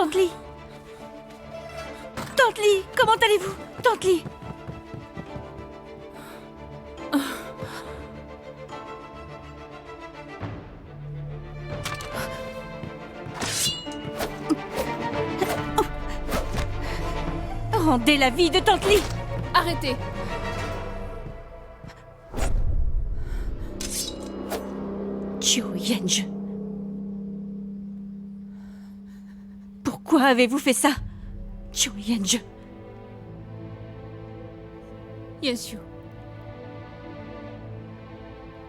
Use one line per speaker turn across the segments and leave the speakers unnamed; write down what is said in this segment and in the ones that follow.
Tante Li. Tante Li, comment allez-vous? Tante Li. Rendez la vie de Tante Li.
Arrêtez!
Qiu Yanzhe. Pourquoi avez-vous fait ça? Qiu Yanzhe.
Yanxiu,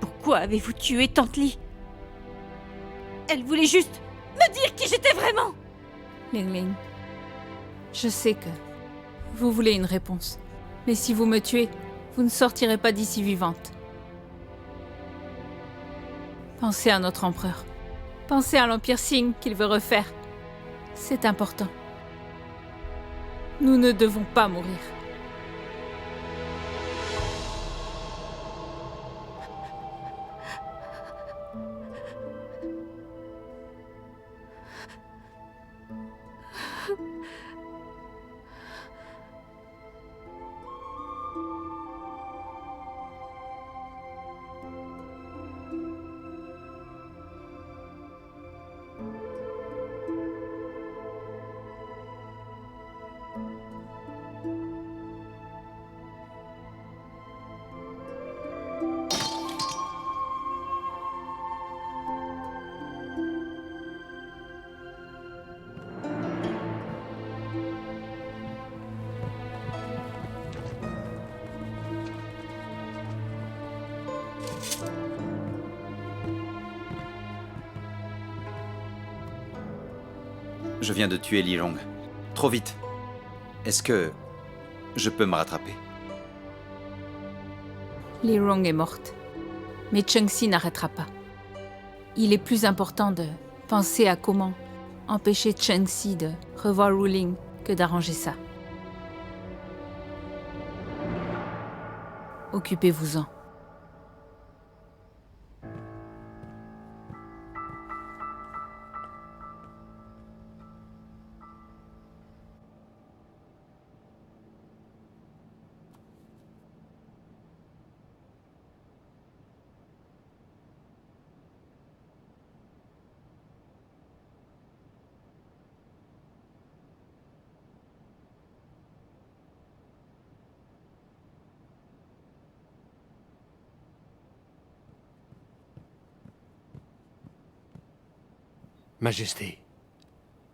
Pourquoi avez-vous tué Tante Li? Elle voulait juste me dire qui j'étais vraiment.
Ling Ling, je sais que vous voulez une réponse. Mais si vous me tuez, vous ne sortirez pas d'ici vivante. Pensez à notre empereur. Pensez à l'Empire Qing qu'il veut refaire. C'est important. Nous ne devons pas mourir.
Je viens de tuer Li Long. Trop vite. Est-ce que je peux me rattraper?
Li Rong est morte. Mais Cheng Si n'arrêtera pas. Il est plus important de penser à comment empêcher Cheng Si de revoir Ruling que d'arranger ça. Occupez-vous-en.
Majesté,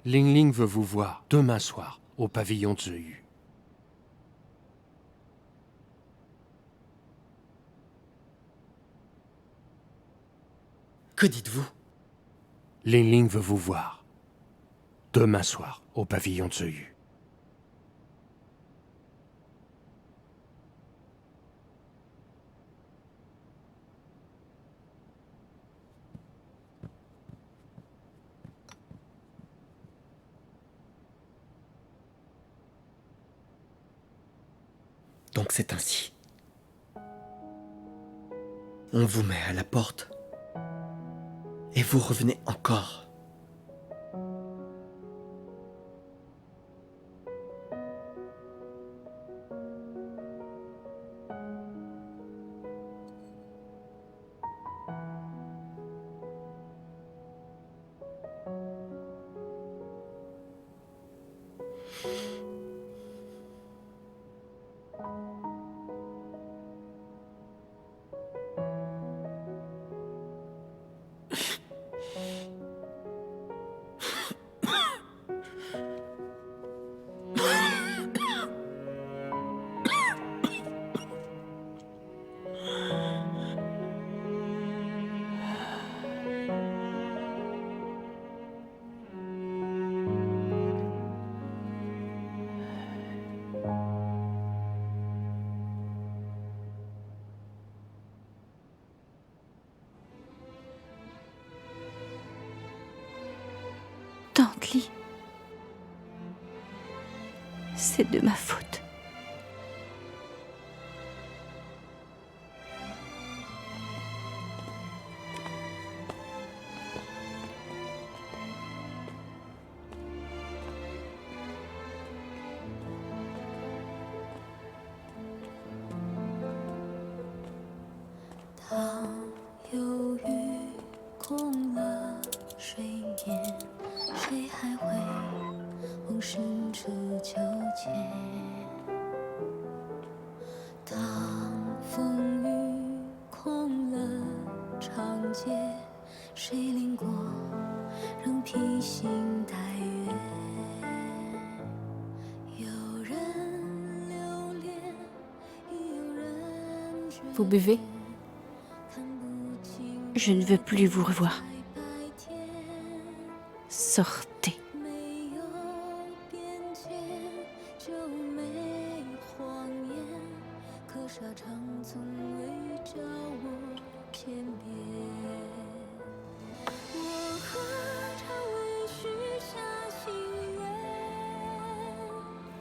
Ling Ling veut vous voir demain soir au pavillon Zheyu.
Que dites-vous?
Ling Ling veut vous voir demain soir au pavillon Zheyu.
Donc c'est ainsi. On vous met à la porte. Et vous revenez encore.
Tante Li. C'est de ma faute.
Vous buvez?
Je ne veux plus vous revoir. Sortez.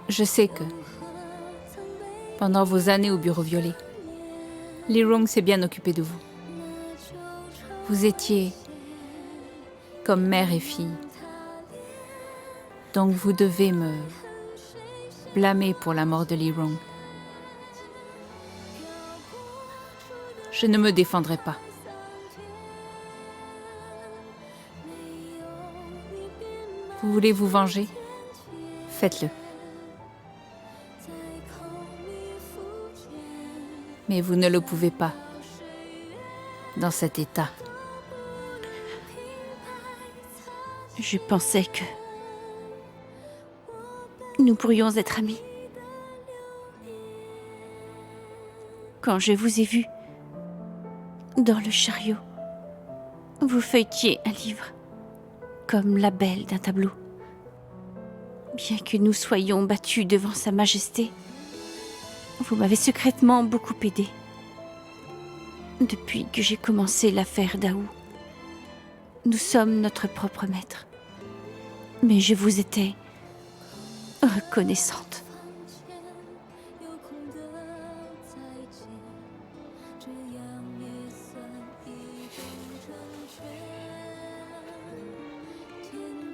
Je sais que, pendant vos années au Bureau Violet, Li Rong s'est bien occupé de vous. Vous étiez comme mère et fille. Donc vous devez me blâmer pour la mort de Li Rong. Je ne me défendrai pas. Vous voulez vous venger? Faites-le. Mais vous ne le pouvez pas dans cet état.
Je pensais que nous pourrions être amis. Quand je vous ai vu dans le chariot, vous feuilletiez un livre, comme la belle d'un tableau. Bien que nous soyons battus devant Sa Majesté, vous m'avez secrètement beaucoup aidé. Depuis que j'ai commencé l'affaire Daou, nous sommes notre propre maître. Mais je vous étais reconnaissante.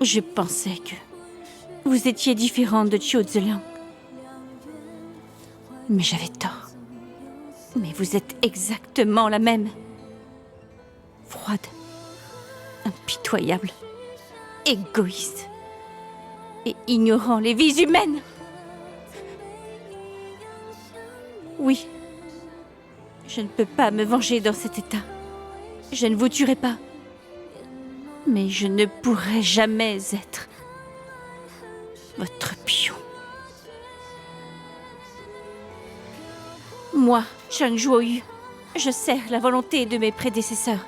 Je pensais que vous étiez différente de Qiu Zeliang. Mais j'avais tort. Mais vous êtes exactement la même. Froide, impitoyable, égoïste et ignorant les vies humaines. Oui, je ne peux pas me venger dans cet état. Je ne vous tuerai pas. Mais je ne pourrai jamais être votre pion. Moi, Cheng Zhuoyu, je sers la volonté de mes prédécesseurs.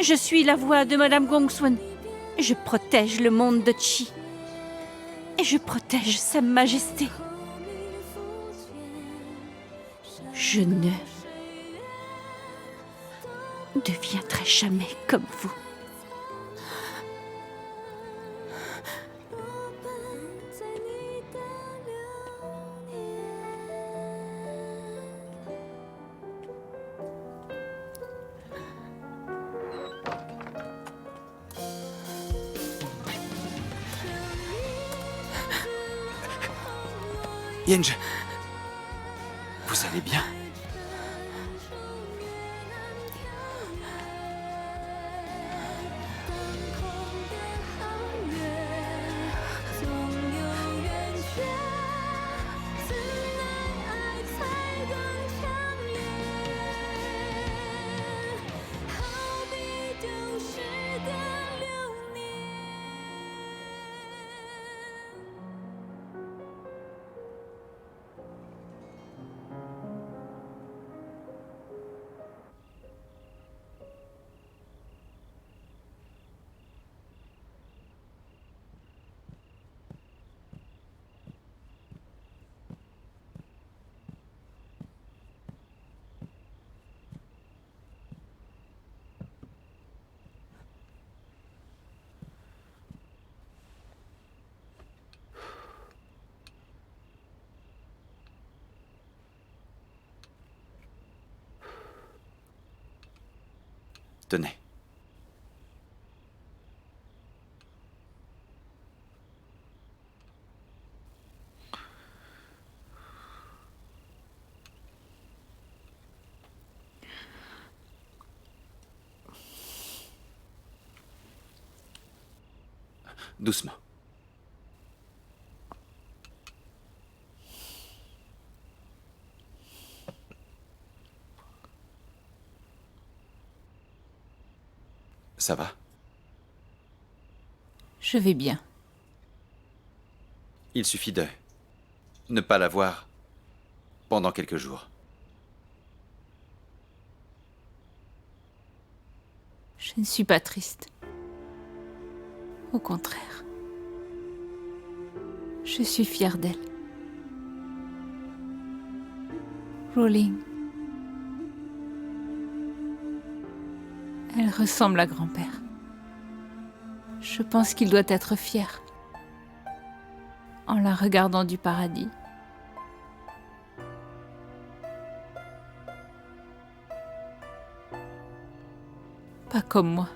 Je suis la voix de Madame Gongsun. Je protège le monde de Qi. Et je protège Sa Majesté. Je ne deviendrai jamais comme vous.
Yange, vous allez bien? Tenez. Doucement. Ça va?
Je vais bien.
Il suffit de ne pas la voir pendant quelques jours.
Je ne suis pas triste. Au contraire. Je suis fière d'elle. Rowling. Elle ressemble à grand-père. Je pense qu'il doit être fier en la regardant du paradis. Pas comme moi.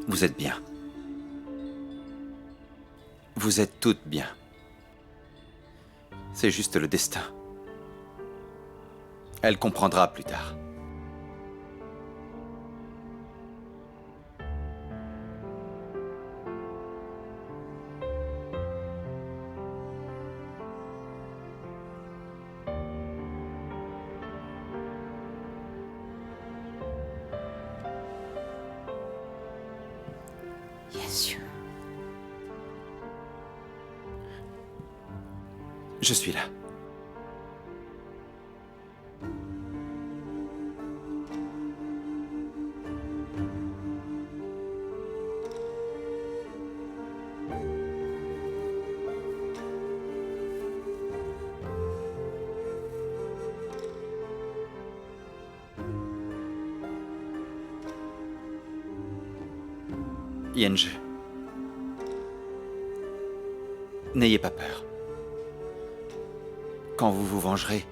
Vous êtes bien. Vous êtes toutes bien. C'est juste le destin. Elle comprendra plus tard.
Bien sûr.
Je suis là. Yenge. N'ayez pas peur. Quand vous vous vengerez,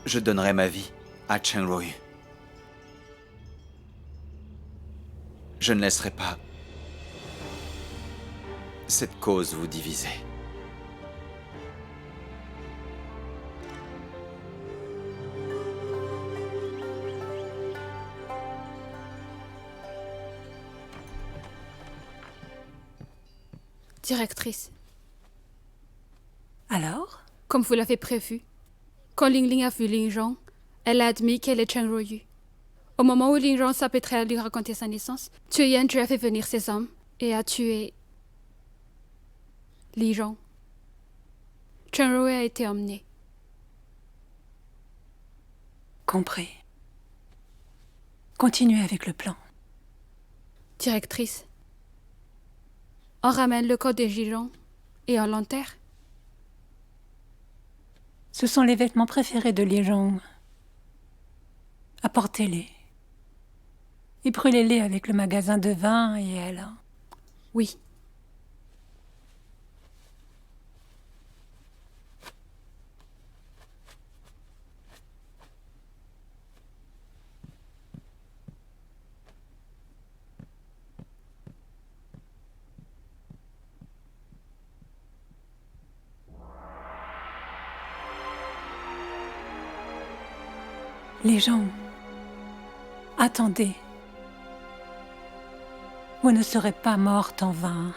je donnerai ma vie à Cheng-Ro. Je ne laisserai pas cette cause vous diviser.
Directrice,
Alors?
comme vous l'avez prévu, quand Ling Ling a vu Ling Zhong, elle a admis qu'elle est Cheng Ruoyu. Au moment où Ling Zhong s'apprêtait à lui raconter sa naissance, Tuyen a fait venir ses hommes et a tué Li Zhong. Cheng Ruoyu a été emmené.
Compris. Continuez avec le plan.
Directrice, on ramène le corps de Li Zhong et on l'enterre.
Ce sont les vêtements préférés de Li Zhong. Apportez-les. Et brûlez-les avec le magasin de vin et elle.
Oui.
Les gens, attendez. Vous ne serez pas morte en vain.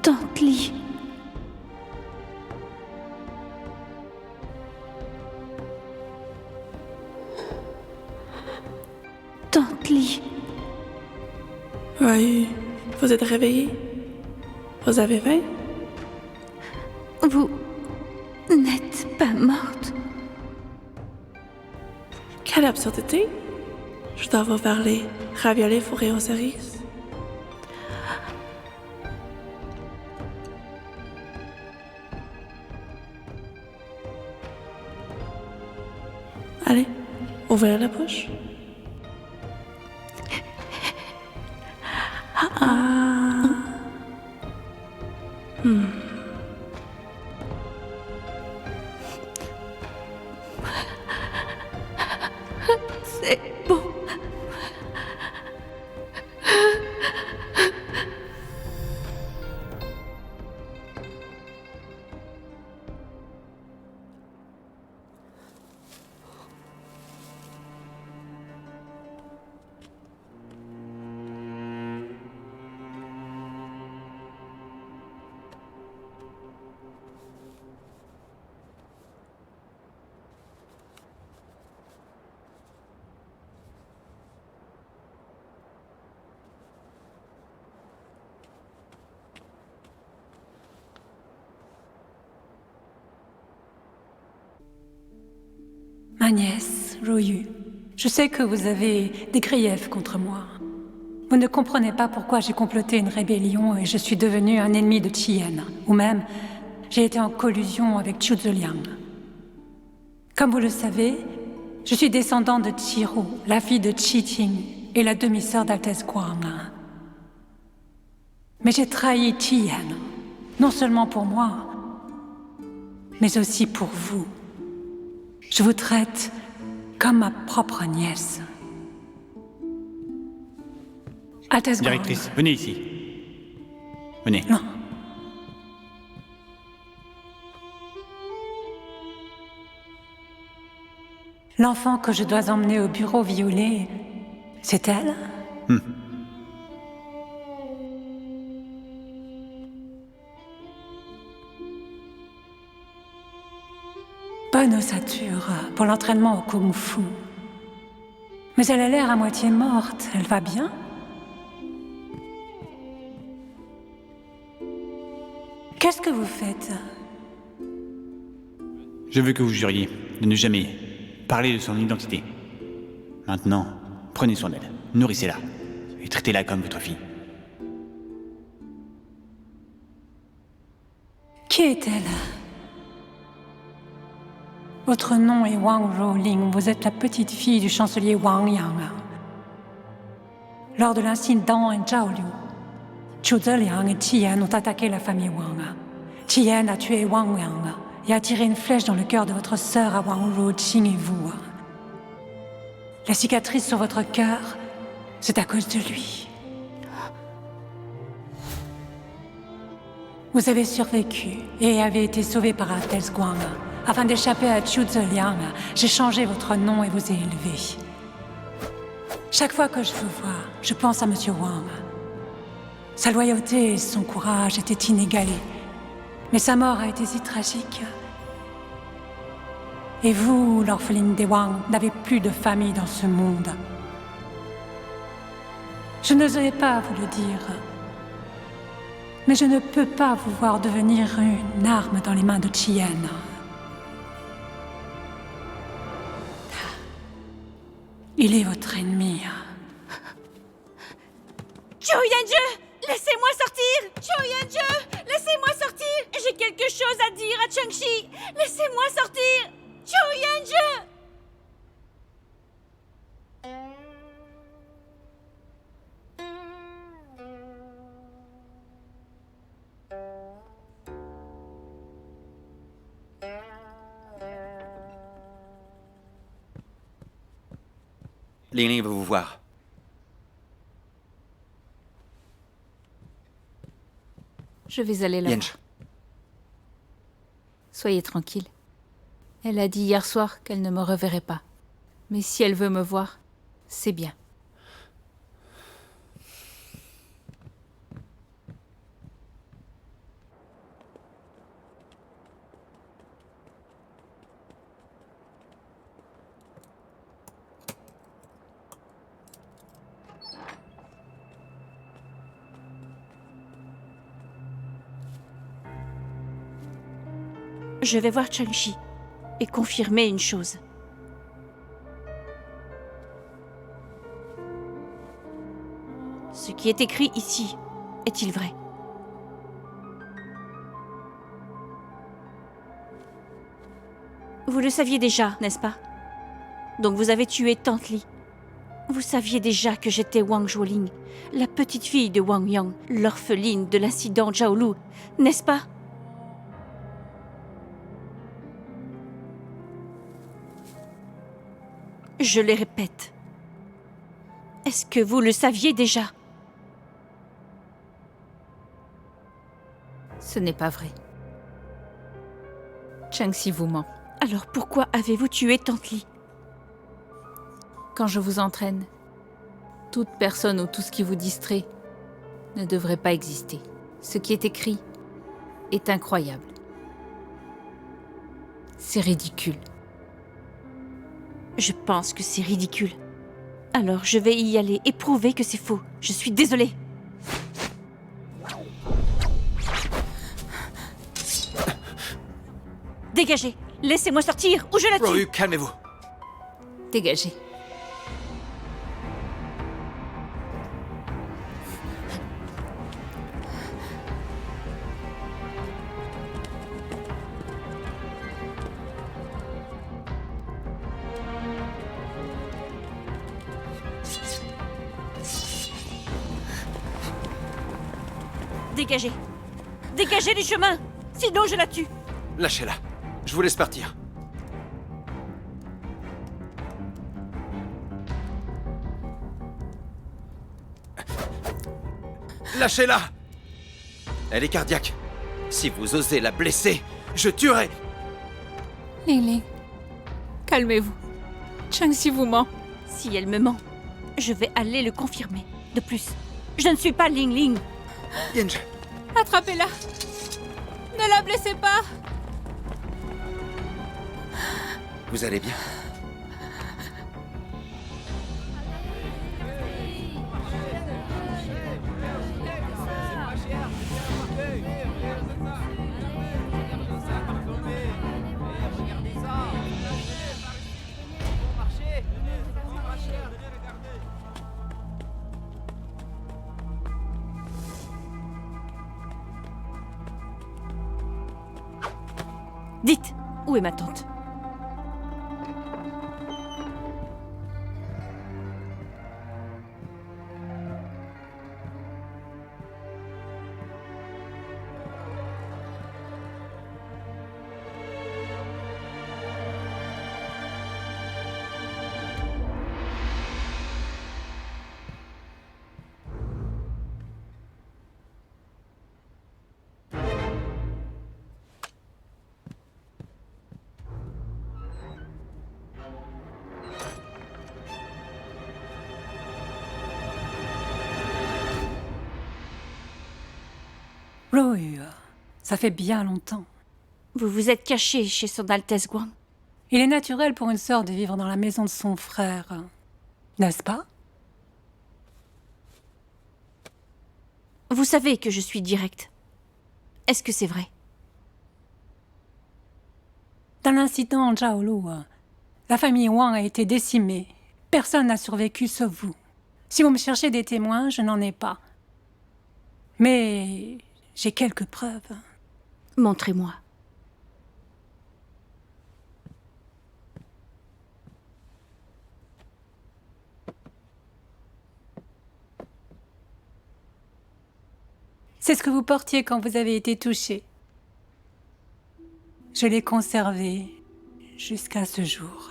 Tante Li. Tante Li.
Oui, vous êtes réveillée? Vous avez faim?
Vous n'êtes pas morte.
Quelle absurdité! Je dois vous parler raviolis fourrés aux cerises. Allez, ouvrez la bouche.
C'est bon.
Ma nièce, Royu, je sais que vous avez des griefs contre moi. Vous ne comprenez pas pourquoi j'ai comploté une rébellion et je suis devenu un ennemi de Chien, ou même j'ai été en collusion avec Chu Zeliang. Comme vous le savez, je suis descendant de Chiru, la fille de Chi Ting et la demi-sœur d'Altesse Guang. Mais j'ai trahi Chien, non seulement pour moi, mais aussi pour vous. Je vous traite comme ma propre nièce. Altesse Guang.
Directrice, venez ici. Venez.
Non. L'enfant que je dois emmener au bureau violet, c'est elle? Bonne ossature pour l'entraînement au kung-fu. Mais elle a l'air à moitié morte. Elle va bien? Qu'est-ce que vous faites?
Je veux que vous juriez de ne jamais parler de son identité. Maintenant, prenez soin d'elle, nourrissez-la et traitez-la comme votre fille.
Qui est-elle? Votre nom est Wang Rouling. Vous êtes la petite fille du chancelier Wang Yang. Lors de l'incident à Zhaoliu, Chu Zeliang et Chien ont attaqué la famille Wang. Chien a tué Wang Yang et a tiré une flèche dans le cœur de votre sœur à Wang Ruqing et vous. La cicatrice sur votre cœur, c'est à cause de lui. Vous avez survécu et avez été sauvé par Altesse Guang. Afin d'échapper à Chu Zeliang, j'ai changé votre nom et vous ai élevé. Chaque fois que je vous vois, je pense à Monsieur Wang. Sa loyauté et son courage étaient inégalés. Mais sa mort a été si tragique. Et vous, l'orpheline des Wang, n'avez plus de famille dans ce monde. Je n'osais pas vous le dire. Mais je ne peux pas vous voir devenir une arme dans les mains de Chien. Il est votre ennemi.
Zhou Yanjie, laissez-moi sortir! Zhou Yanjie, laissez-moi sortir! J'ai quelque chose à dire à Chengxi! Laissez-moi sortir! Zhou Yanjie!
Ling Ling veut vous voir.
Je vais aller là-bas.
Yench,
Soyez tranquille. Elle a dit hier soir qu'elle ne me reverrait pas. Mais si elle veut me voir, c'est bien.
Je vais voir Chengxi et confirmer une chose. Ce qui est écrit ici est-il vrai? Vous le saviez déjà, n'est-ce pas? Donc vous avez tué Tante Li. Vous saviez déjà que j'étais Wang Zhuoling, la petite fille de Wang Yang, l'orpheline de l'incident Zhaolu, n'est-ce pas? Je les répète. Est-ce que vous le saviez déjà?
Ce n'est pas vrai. Changxi vous ment.
Alors pourquoi avez-vous tué Tante Li?
Quand je vous entraîne, toute personne ou tout ce qui vous distrait ne devrait pas exister. Ce qui est écrit est incroyable. C'est ridicule.
Je pense que c'est ridicule. Alors je vais y aller et prouver que c'est faux. Je suis désolée. Dégagez! Laissez-moi sortir ou je la tue!
Royu, calmez-vous.
Dégagez.
Dégagez! Dégagez du chemin! Sinon je la tue!
Lâchez-la. Je vous laisse partir. Lâchez-la! Elle est cardiaque. Si vous osez la blesser, je tuerai!
Lingling, calmez-vous. Changxi vous ment.
Si elle me ment, je vais aller le confirmer. De plus, je ne suis pas Ling Ling.
Yange,
Attrapez-la. Ne la blessez pas.
vous allez bien?
Dites, où est ma tante?
Royu, ça fait bien longtemps.
Vous vous êtes caché chez son Altesse Guang.
Il est naturel pour une sœur de vivre dans la maison de son frère, n'est-ce pas?
Vous savez que je suis directe. Est-ce que c'est vrai?
Dans l'incident en Zhaolu, la famille Wang a été décimée. Personne n'a survécu sauf vous. Si vous me cherchez des témoins, je n'en ai pas. Mais j'ai quelques preuves.
Montrez-moi.
C'est ce que vous portiez quand vous avez été touché. Je l'ai conservé jusqu'à ce jour.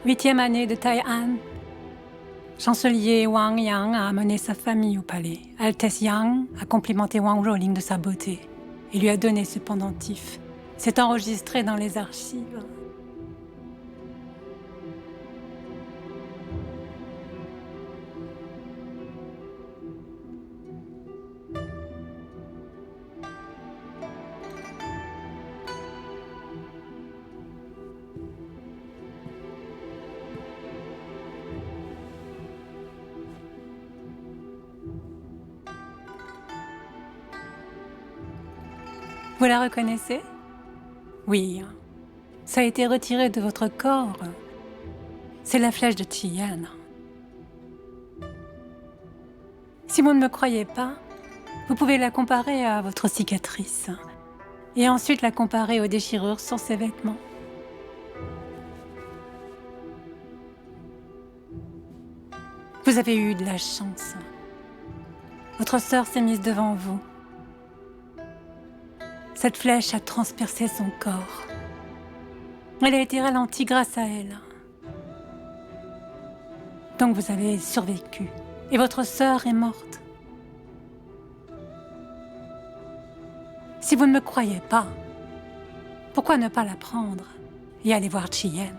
Huitième année de Tai'an. Chancelier Wang Yang a amené sa famille au palais. Altesse Yang a complimenté Wang Zhuoling de sa beauté et lui a donné ce pendentif. C'est enregistré dans les archives. Vous la reconnaissez? Oui. Ça a été retiré de votre corps C'est la flèche de Tiyan. Si vous ne me croyez pas, vous pouvez la comparer à votre cicatrice. Et ensuite la comparer aux déchirures sur ses vêtements. Vous avez eu de la chance. Votre sœur s'est mise devant vous. Cette flèche a transpercé son corps. Elle a été ralentie grâce à elle. Donc vous avez survécu. Et votre sœur est morte. Si vous ne me croyez pas, pourquoi ne pas la prendre et aller voir Chiyenne?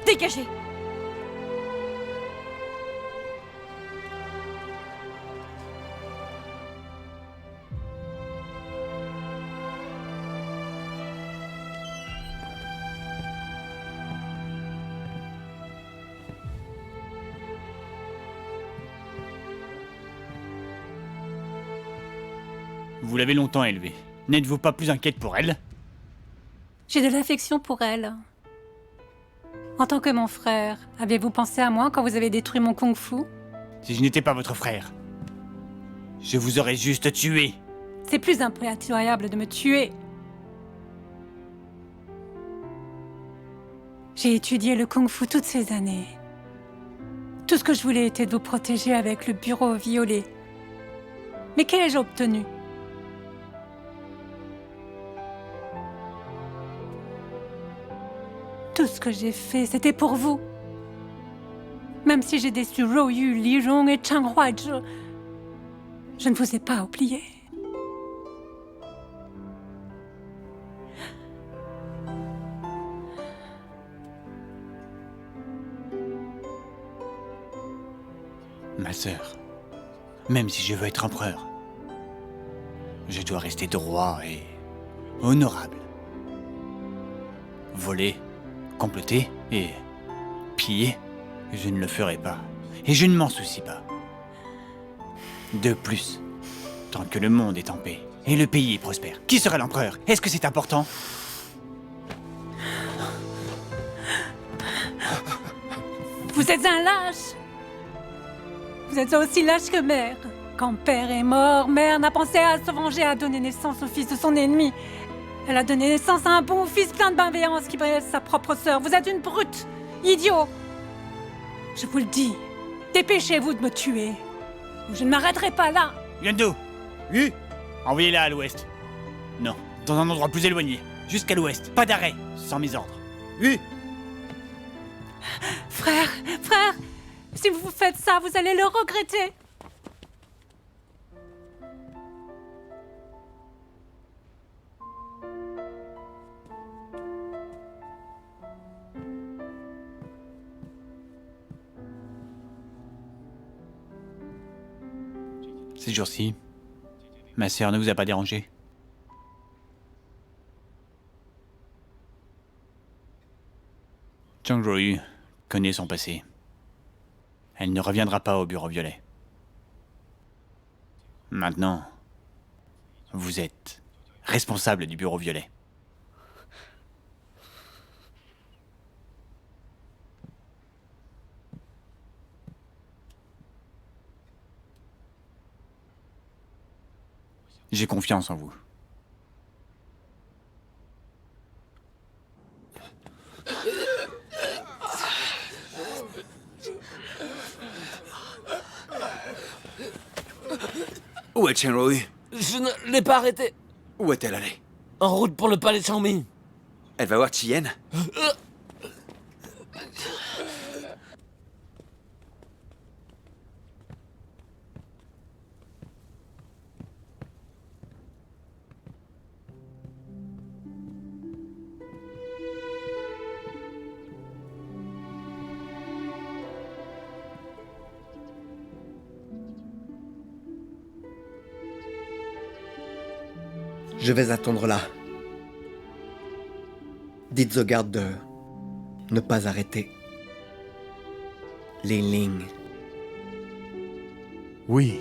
Dégagez!
Vous l'avez longtemps élevée. N'êtes-vous pas plus inquiète pour elle?
J'ai de l'affection pour elle. En tant que mon frère, avez-vous pensé à moi quand vous avez détruit mon kung-fu?
Si je n'étais pas votre frère, je vous aurais juste tué.
C'est plus impitoyable de me tuer. J'ai étudié le kung-fu toutes ces années. Tout ce que je voulais était de vous protéger avec le bureau violet. Mais qu'ai-je obtenu? Tout ce que j'ai fait, c'était pour vous. Même si j'ai déçu Royu, Li Rong et Chang Huaizhi, je ne vous ai pas oublié.
Ma sœur, même si je veux être empereur, je dois rester droit et honorable. Voler, comploter et piller, je ne le ferai pas. Et je ne m'en soucie pas. De plus, tant que le monde est en paix et le pays est prospère, qui sera l'empereur? Est-ce que c'est important?
Vous êtes un lâche. Vous êtes aussi lâche que mère. Quand père est mort, mère n'a pensé à se venger, à donner naissance au fils de son ennemi. Elle a donné naissance à un bon fils plein de bienveillance qui brille sa propre sœur. Vous êtes une brute, idiot. Je vous le dis, dépêchez-vous de me tuer. Ou je ne m'arrêterai pas là.
Yuando!
Oui.
Envoyez-la à l'ouest. Non, dans un endroit plus éloigné. Jusqu'à l'ouest. Pas d'arrêt, sans mes ordres.
Oui.
Frère, si vous faites ça, vous allez le regretter.
Ces jours-ci, ma sœur ne vous a pas dérangé? Chang Royu connaît son passé. Elle ne reviendra pas au bureau violet. Maintenant, vous êtes responsable du bureau violet. J'ai confiance en vous.
Où est Chenroi?
Je ne l'ai pas arrêtée.
Où est-elle allée?
En route pour le palais de Changming.
Elle va voir Chiyenne?
Je vais attendre là. Dites aux gardes de ne pas arrêter. Ling Ling.
Oui.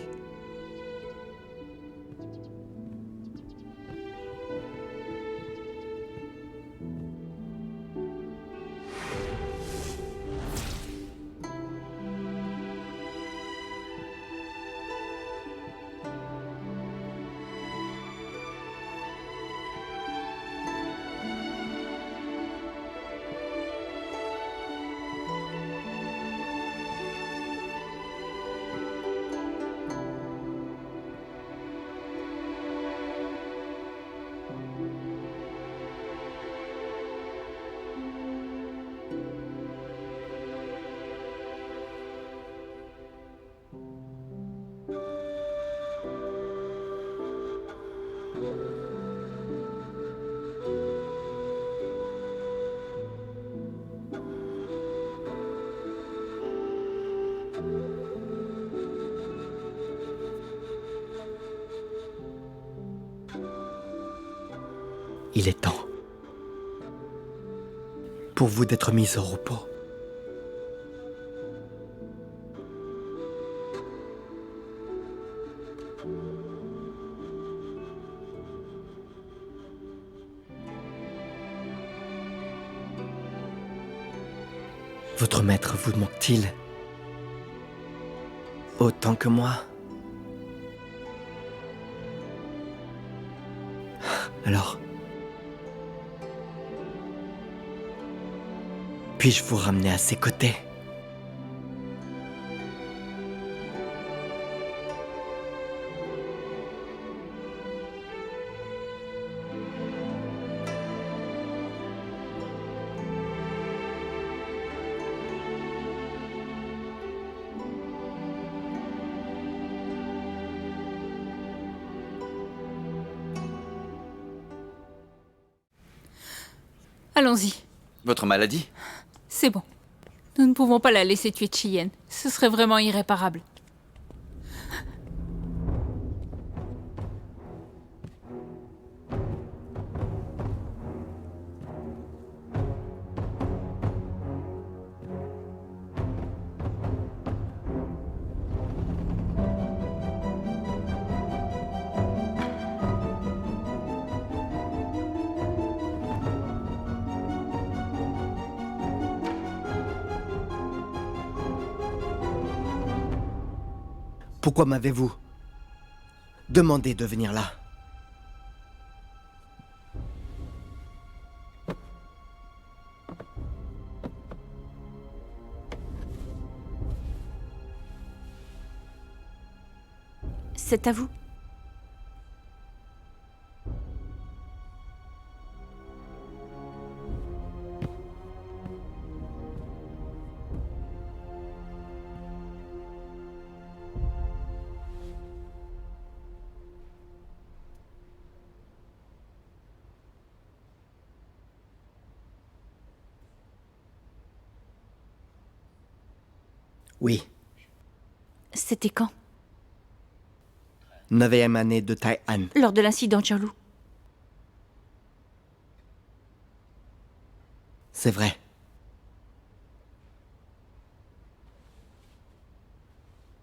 Il est temps pour vous d'être mis au repos. Votre maître vous manque-t-il autant que moi? Alors, puis-je vous ramener à ses côtés?
Allons-y.
Votre maladie?
C'est bon. Nous ne pouvons pas la laisser tuer Chiyenne. Ce serait vraiment irréparable.
Pourquoi m'avez-vous demandé de venir là?
C'est à vous.
Oui,
C'était quand?
9e année de Tai'an.
Lors de l'incident de Jiaolu.
C'est vrai.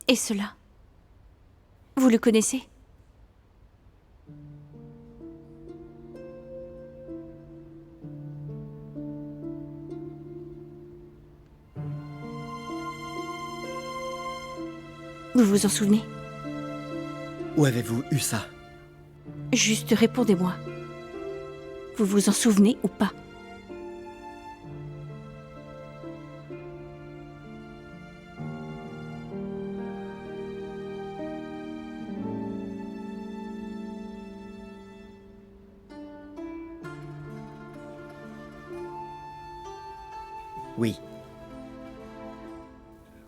Et cela? Vous le connaissez? Vous vous en souvenez?
Où avez-vous eu ça?
Juste répondez-moi. Vous vous en souvenez ou pas?
Oui.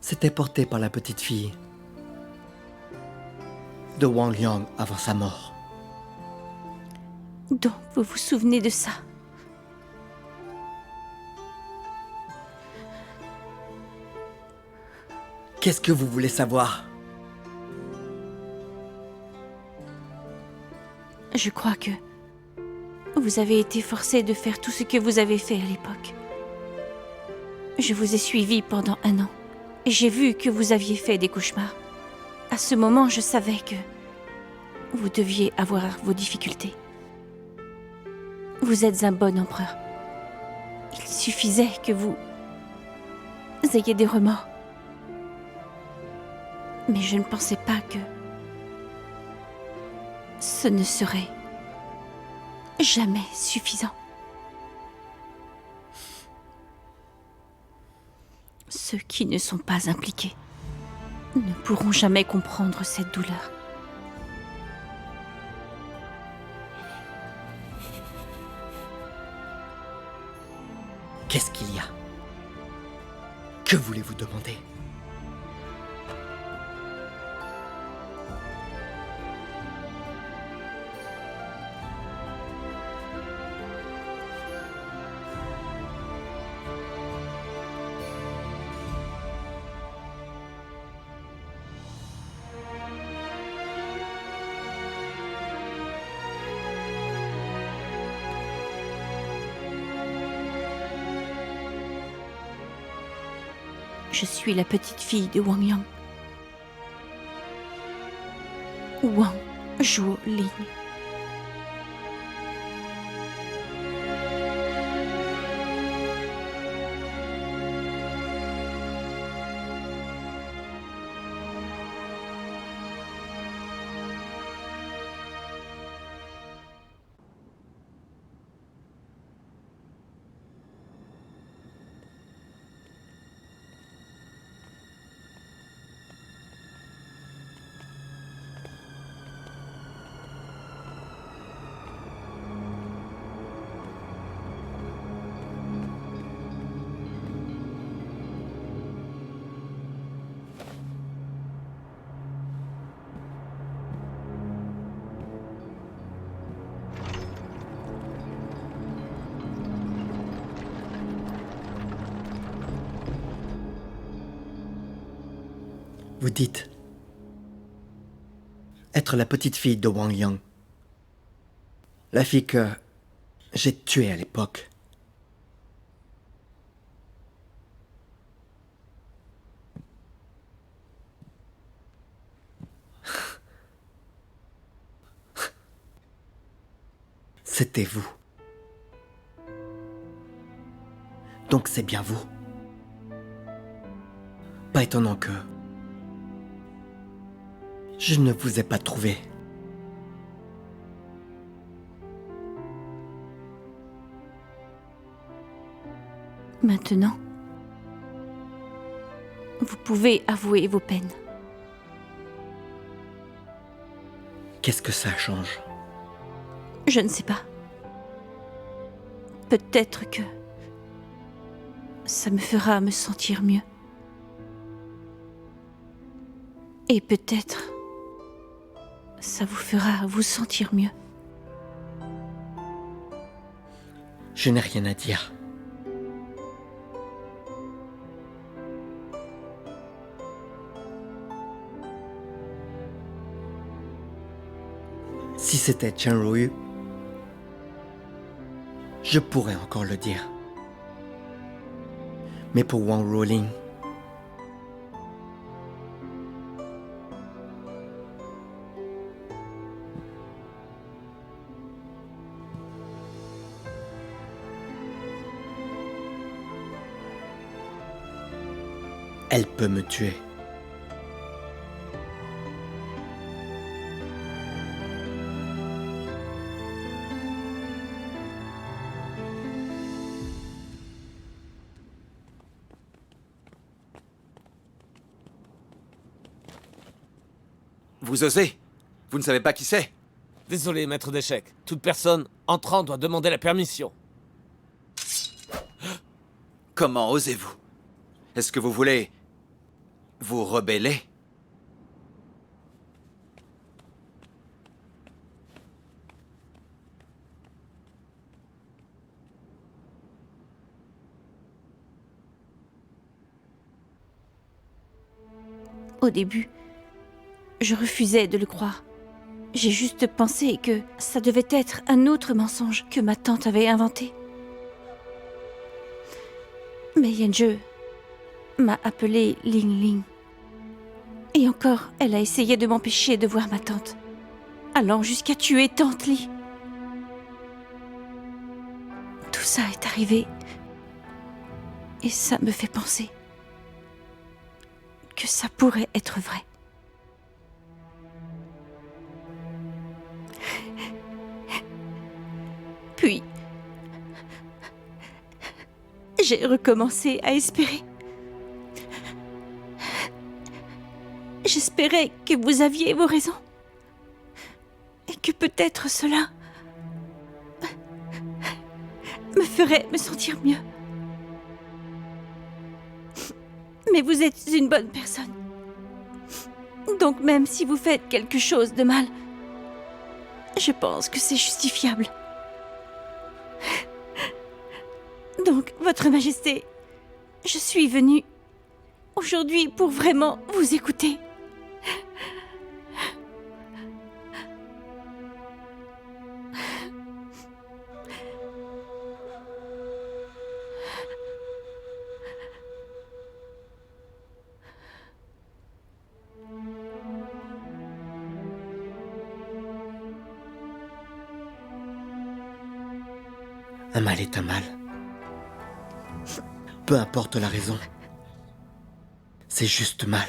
C'était porté par la petite fille de Wang Liang avant sa mort.
Donc vous vous souvenez de ça?
Qu'est-ce que vous voulez savoir?
Je crois que Vous avez été forcé de faire tout ce que vous avez fait à l'époque. Je vous ai suivi pendant 1 an et j'ai vu que vous aviez fait des cauchemars. À ce moment, je savais que vous deviez avoir vos difficultés. Vous êtes un bon empereur. Il suffisait que vous ayez des remords. Mais je ne pensais pas que ce ne serait jamais suffisant. Ceux qui ne sont pas impliqués ne pourront jamais comprendre cette douleur.
Qu'est-ce qu'il y a? Que voulez-vous demander?
Je suis la petite fille de Wang Yang. Wang Zhuoling.
Vous dites être la petite fille de Wang Yang. La fille que j'ai tuée à l'époque. C'était vous. Donc c'est bien vous. Pas étonnant que je ne vous ai pas trouvé.
Maintenant, vous pouvez avouer vos peines.
Qu'est-ce que ça change?
Je ne sais pas. Peut-être que ça me fera me sentir mieux. Et peut-être ça vous fera vous sentir mieux.
Je n'ai rien à dire. Si c'était Chen Ruoyu, je pourrais encore le dire. Mais pour Wang Ruoling, elle peut me tuer.
Vous osez? Vous ne savez pas qui c'est?
Désolé, maître d'échecs. Toute personne entrant doit demander la permission.
Comment osez-vous? Est-ce que vous voulez vous rebeller?
Au début, je refusais de le croire. J'ai juste pensé que ça devait être un autre mensonge que ma tante avait inventé. Mais Yanzhe m'a appelé Ling Ling. Et encore, elle a essayé de m'empêcher de voir ma tante, allant jusqu'à tuer Tante Li. Tout ça est arrivé, et ça me fait penser que ça pourrait être vrai. Puis, j'ai recommencé à espérer. J'espérais que vous aviez vos raisons. Et que peut-être cela me ferait me sentir mieux. Mais vous êtes une bonne personne. Donc même si vous faites quelque chose de mal, je pense que c'est justifiable. Donc, Votre Majesté, je suis venue aujourd'hui pour vraiment vous écouter.
Un mal est un mal. Peu importe la raison. C'est juste mal.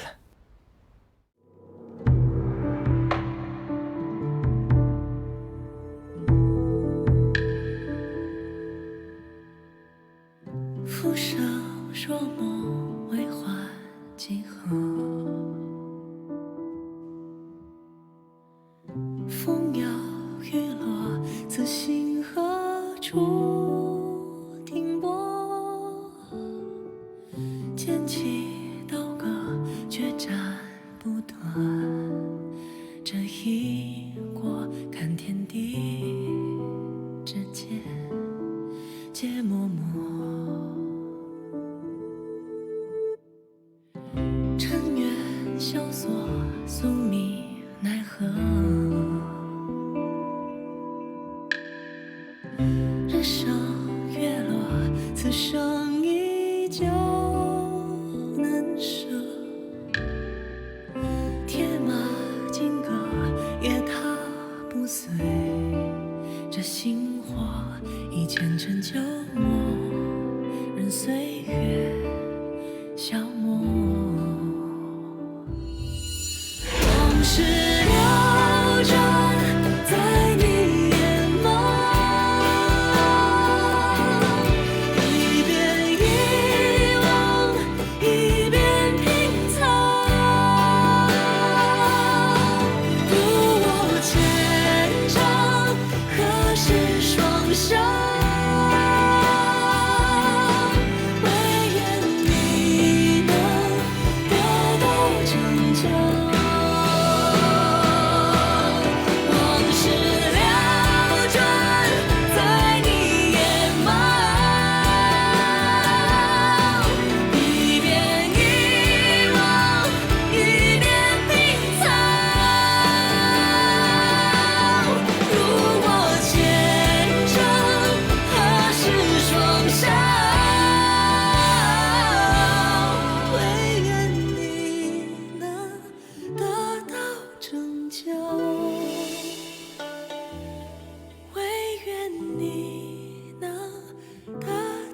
你能得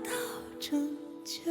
到拯救。